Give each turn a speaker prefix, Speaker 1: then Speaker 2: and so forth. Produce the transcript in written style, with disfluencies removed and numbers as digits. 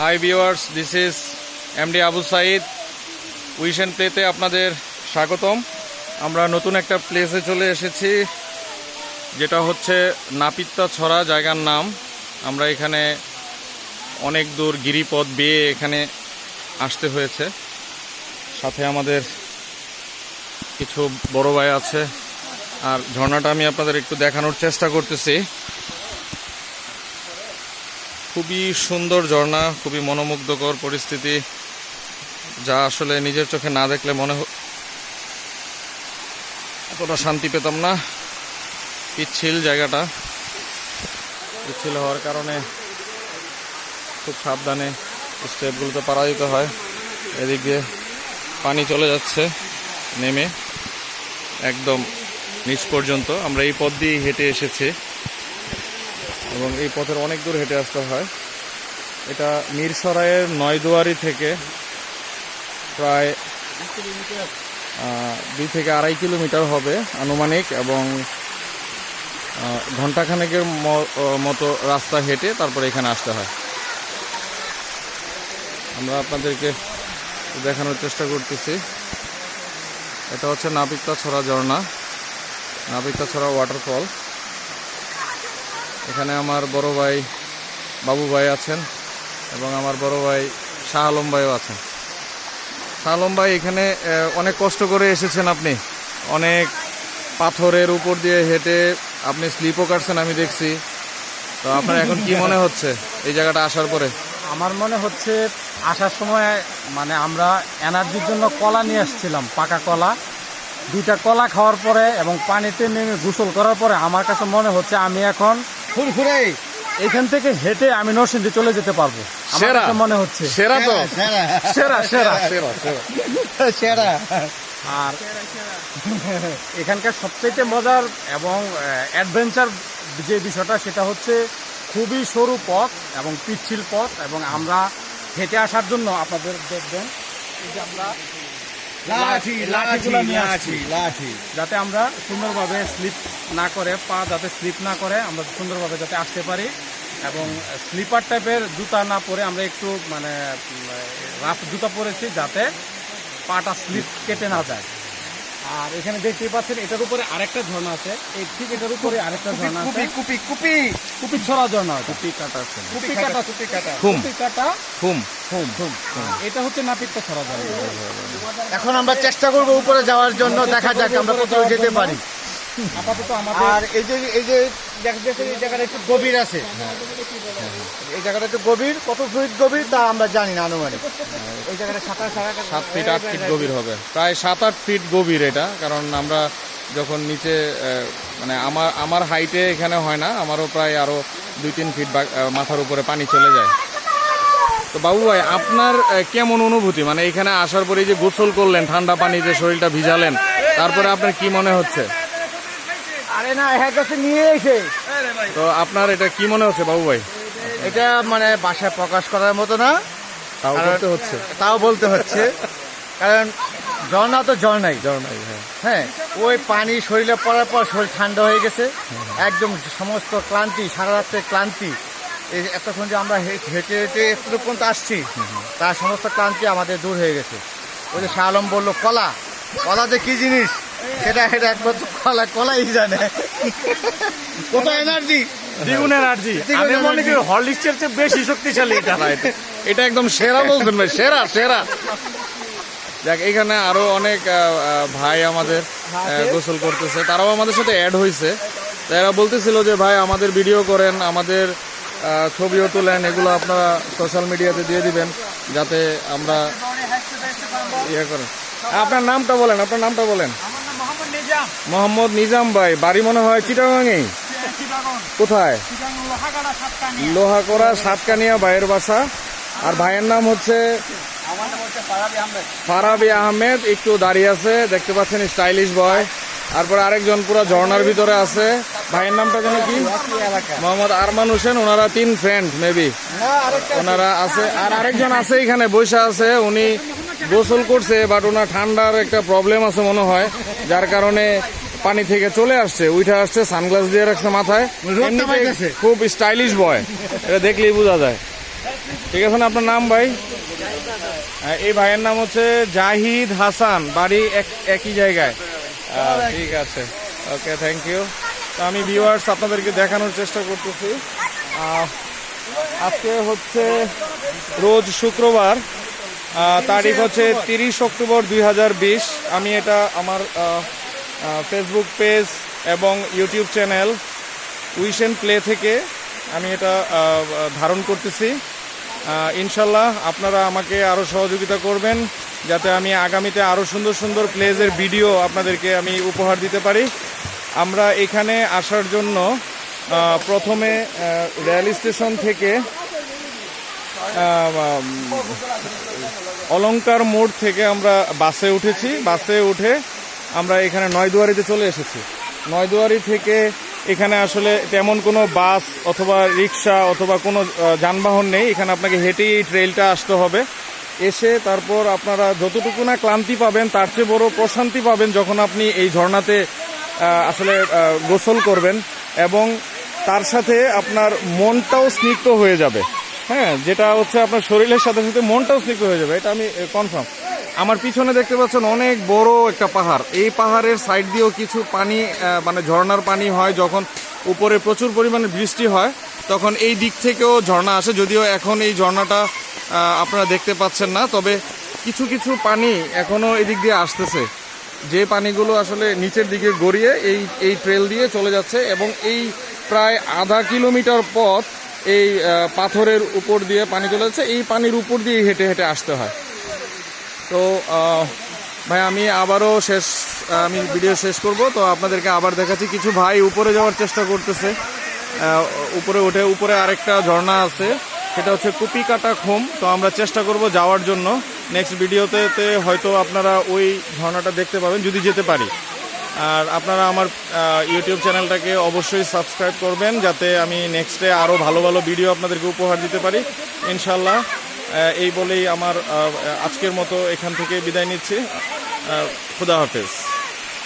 Speaker 1: High viewers, this is MD Abu Sayeed. Wish and প্লেতে আপনাদের স্বাগতম। আমরা নতুন একটা প্লেসে চলে এসেছি, যেটা হচ্ছে নাপিত্তাছড়া জায়গার নাম। আমরা এখানে অনেক দূর গিরিপথ বেয়ে এখানে আসতে হয়েছে। সাথে আমাদের কিছু বড় ভাই আছে, আর ঝর্ণাটা আমি আপনাদের একটু দেখানোর চেষ্টা করতেছি। খুবই সুন্দর ঝর্ণা, খুবই মনোমুগ্ধকর পরিস্থিতি, যা আসলে নিজের চোখে না দেখলে মনে এতটা শান্তি পেতাম না। পিচ্ছিল জায়গাটা, পিচ্ছিল হওয়ার কারণে খুব সাবধানে স্টেপগুলোতে পাড়া দিতে হয়। এদিক দিয়ে পানি চলে যাচ্ছে নেমে একদম নিচ পর্যন্ত। আমরা এই পথ দিয়ে হেঁটে এসেছি এবং এই পথের অনেক দূর হেঁটে আসতে হয়। এটা মিরসরাইয়ের নয়দুয়ারি থেকে প্রায় 2 থেকে 2.5 কিলোমিটার হবে আনুমানিক, এবং ঘন্টাখানেকের মতো রাস্তা হেঁটে তারপরে এখানে আসতে হয়। আমরা আপনাদেরকে দেখানোর চেষ্টা করতেছি। এটা হচ্ছে নাপিত্তাছড়া ঝর্ণা, নাপিত্তাছড়া ওয়াটারফল। এখানে আমার বড় ভাই বাবু ভাই আছেন এবং আমার বড় ভাই শাহ আলম ভাইও আছেন। শাহ আলম ভাই, এখানে অনেক কষ্ট করে এসেছেন আপনি, অনেক পাথরের উপর দিয়ে হেঁটে আপনি স্লিপও কাটছেন আমি দেখছি। তো আপনার এখন কি মনে হচ্ছে এই জায়গাটা আসার পরে?
Speaker 2: আমার মনে হচ্ছে আসার সময় মানে আমরা এনার্জির জন্য কলা নিয়ে আসছিলাম, পাকা কলা। 2টা কলা খাওয়ার পরে এবং পানিতে নেমে গোসল করার পরে আমার কাছে মনে হচ্ছে আমি এখন ফুরফুরে এখান থেকে হেঁটে আমি নরসিংদী চলে যেতে পারবো। আমার কাছে মনে হচ্ছে
Speaker 1: সেরা তো
Speaker 2: সেরা সেরা
Speaker 1: সেরা
Speaker 2: সেরা। আর এখানকার সবচেয়ে মজার এবং অ্যাডভেঞ্চার যে বিষয়টা, সেটা হচ্ছে খুবই সরু পথ এবং পিচ্ছিল পথ, এবং আমরা হেঁটে আসার জন্য আপনাদের দেখবেন এই যে আমরা লাঠিগুলো নিয়ে আসছি, যাতে আমরা সুন্দরভাবে স্লিপ না করে, পা যাতে স্লিপ না করে, আমরা সুন্দরভাবে যাতে আসতে পারি। এবং স্লিপার টাইপের জুতা না পরে আমরা একটু মানে রাফ জুতা পরেছি, যাতে পাটা স্লিপ কেটে না যায়। আর এখানে দেখতেই পাচ্ছেন এটার উপরে আরেকটা ঝর্ণা আছে, এই ঠিক এটার উপরে আরেকটা ঝর্ণা আছে, কুপিছড়া ঝর্ণা, এটা হচ্ছে নাপিত্তাছড়া ঝর্ণা।
Speaker 3: এখন আমরা চেষ্টা করবো উপরে যাওয়ার জন্য, দেখা যাক আমরা কোথাও যেতে পারি।
Speaker 2: আপাতত আমাদের
Speaker 3: আর এই যে এই জায়গাটা একটু গভীর আছে, এই জায়গাটা একটু গভীর, কত ফিট গভীর তা আমরা জানি না আনুমানিক। এই জায়গাটা 7
Speaker 1: ফিট 8 ফিট গভীর হবে, প্রায় 7-8 ফিট গভীর এটা। কারণ আমরা যখন নিচে মানে আমার হাইটে এখানে হয় না, আমারও প্রায় আরো 2-3 ফিট মাথার উপরে পানি চলে যায়। তো বাবু ভাই, আপনার কেমন অনুভূতি, মানে এখানে আসার পরে যে গোসল করলেন ঠান্ডা পানিতে, শরীরটা ভিজালেন, তারপরে আপনার কি মনে হচ্ছে?
Speaker 3: আরে না, হ্যাঁ কাছে নিয়ে এসে।
Speaker 1: তো আপনার এটা কি মনে হচ্ছে বাবু ভাই?
Speaker 3: এটা মানে ভাষায় প্রকাশ করার মতো না, তাও বলতে হচ্ছে কারণ ঝর্ণা তো ঝর্ণাই। হ্যাঁ, ওই পানি শরীরে পড়ার পর শরীর ঠান্ডা হয়ে গেছে একদম। সমস্ত ক্লান্তি, সারা রাত্রের ক্লান্তি, এই এতক্ষণ যে আমরা হেঁটে হেঁটে একটু পর্যন্ত আসছি, তার সমস্ত ক্লান্তি আমাদের দূর হয়ে গেছে। ওই যে শাহ আলম বললো কলা যে কি জিনিস, সেটা একমাত্র কলাই জানে। কত এনার্জি,
Speaker 2: দ্বিগুণ এনার্জি। আমি মনে করি হরলিক্সের চেয়ে বেশি শক্তিশালী এটা।
Speaker 1: এটা একদম সেরা বলছেন ভাই, সেরা। দেখ, এখানে আরো অনেক ভাই আমাদের গোসল করতেছে, তারাও আমাদের সাথে অ্যাড হয়েছে। তো এরা বলতেছিল যে ভাই আমাদের ভিডিও করেন, আমাদের ছবিও তোলেন, এগুলো আপনারা সোশ্যাল মিডিয়াতে দিয়ে দিবেন যাতে আমরা ইয়ে করেন। আপনার নামটা বলেন। মোহাম্মদ নিজাম ভাই, বাড়ি মনে হয় চিটাগাঙে। কোথায়? লোহাগড়া সাতকানিয়া ভাইয়ের বাসা। আর ভাইয়ের নাম হচ্ছে ফারাবি আহমেদ, একটু দাঁড়িয়ে আছে দেখতে পাচ্ছেন, স্টাইলিশ বয়। তারপরে আরেকজন পুরো ঝর্ণার ভিতরে আছে, ভাইয়ের নামটা যেন কি? মোহাম্মদ আরমান হোসেন। ওনারা 3 ফ্রেন্ড মেবি, ওনারা আছে। আর আরেকজন আছে এখানে বসে আছে, উনি গোসল করছে, বাট ওনার ঠান্ডার একটা প্রবলেম আছে মনে হয়, যার কারণে পানি থেকে চলে আসছে, উঠে আসছে, সানগ্লাস দিয়ে রাখছে মাথায়। খুব স্টাইলিশ বয়, এটা দেখলেই বোঝা যায়। ঠিক আছে না? আপনার নাম ভাই? এই ভাইয়ের নাম হচ্ছে জাহিদ হাসান, বাড়ি একই জায়গায়। ঠিক আছে, ওকে, থ্যাংক ইউ। তো আমি ভিউয়ার্স আপনাদেরকে দেখানোর চেষ্টা করতেছি। আজকে হচ্ছে রোজ শুক্রবার, তারিখ হচ্ছে 30 অক্টোবর 2020। আমি এটা আমার ফেসবুক পেজ এবং YouTube channel wish and play থেকে আমি এটা ধারণ করতেছি। ইনশাল্লাহ আপনারা আমাকে আরও সহযোগিতা করবেন যাতে আমি আগামীতে আরও সুন্দর সুন্দর প্লেজের ভিডিও আপনাদেরকে আমি উপহার দিতে পারি। আমরা এখানে আসার জন্য প্রথমে রেল স্টেশন থেকে অলংকার মোড় থেকে আমরা বাসে উঠেছি। বাসে উঠে আমরা এখানে নয়দুয়ারিতে চলে এসেছি। নয়দুয়ারি থেকে এখানে আসলে তেমন কোনো বাস অথবা রিক্সা অথবা কোনো যানবাহন নেই। এখানে আপনাকে হেঁটেই এই ট্রেইলটা আসতে হবে। এসে তারপর আপনারা যতটুকু না ক্লান্তি পাবেন তার চেয়ে বড় প্রশান্তি পাবেন যখন আপনি এই ঝর্ণাতে আসলে গোসল করবেন, এবং তার সাথে আপনার মনটাও স্নিগ্ধ হয়ে যাবে। হ্যাঁ, যেটা হচ্ছে আপনার শরীরের সাথে সাথে মনটাও স্নিগ্ধ হয়ে যাবে, এটা আমি কনফার্ম। আমার পিছনে দেখতে পাচ্ছেন অনেক বড় একটা পাহাড়। এই পাহাড়ের সাইড দিয়েও কিছু পানি মানে ঝর্ণার পানি হয় যখন উপরে প্রচুর পরিমাণে বৃষ্টি হয়, তখন এই দিক থেকেও ঝর্ণা আসে। যদিও এখন এই ঝর্ণাটা আপনারা দেখতে পাচ্ছেন না, তবে কিছু কিছু পানি এখনও এদিক দিয়ে আসতেছে, যে পানিগুলো আসলে নিচের দিকে গড়িয়ে এই ট্রেল দিয়ে চলে যাচ্ছে। এবং এই প্রায় আধা কিলোমিটার পথ এই পাথরের উপর দিয়ে পানি চলে যাচ্ছে। এই পানির উপর দিয়ে হেঁটে হেঁটে আসতে হয়। তো ভাই আমি আবারও আমি ভিডিও শেষ করব। তো আপনাদেরকে আবার দেখাচ্ছি, কিছু ভাই উপরে যাওয়ার চেষ্টা করতেছে। উপরে আরেকটা ঝর্ণা আছে, সেটা হচ্ছে কুপিকাটা খুম। তো আমরা চেষ্টা করব যাওয়ার জন্য। নেক্সট ভিডিওতে হয়তো আপনারা ওই ঝর্ণাটা দেখতে পাবেন যদি যেতে পারি। আর আপনারা আমার ইউটিউব চ্যানেলটাকে অবশ্যই সাবস্ক্রাইব করবেন যাতে আমি নেক্সটে আরও ভালো ভালো ভিডিও আপনাদেরকে উপহার দিতে পারি ইনশাল্লাহ। এই বলেই আমার আজকের মতো এখান থেকে বিদায় নিচ্ছি। খুদা হাফেজ।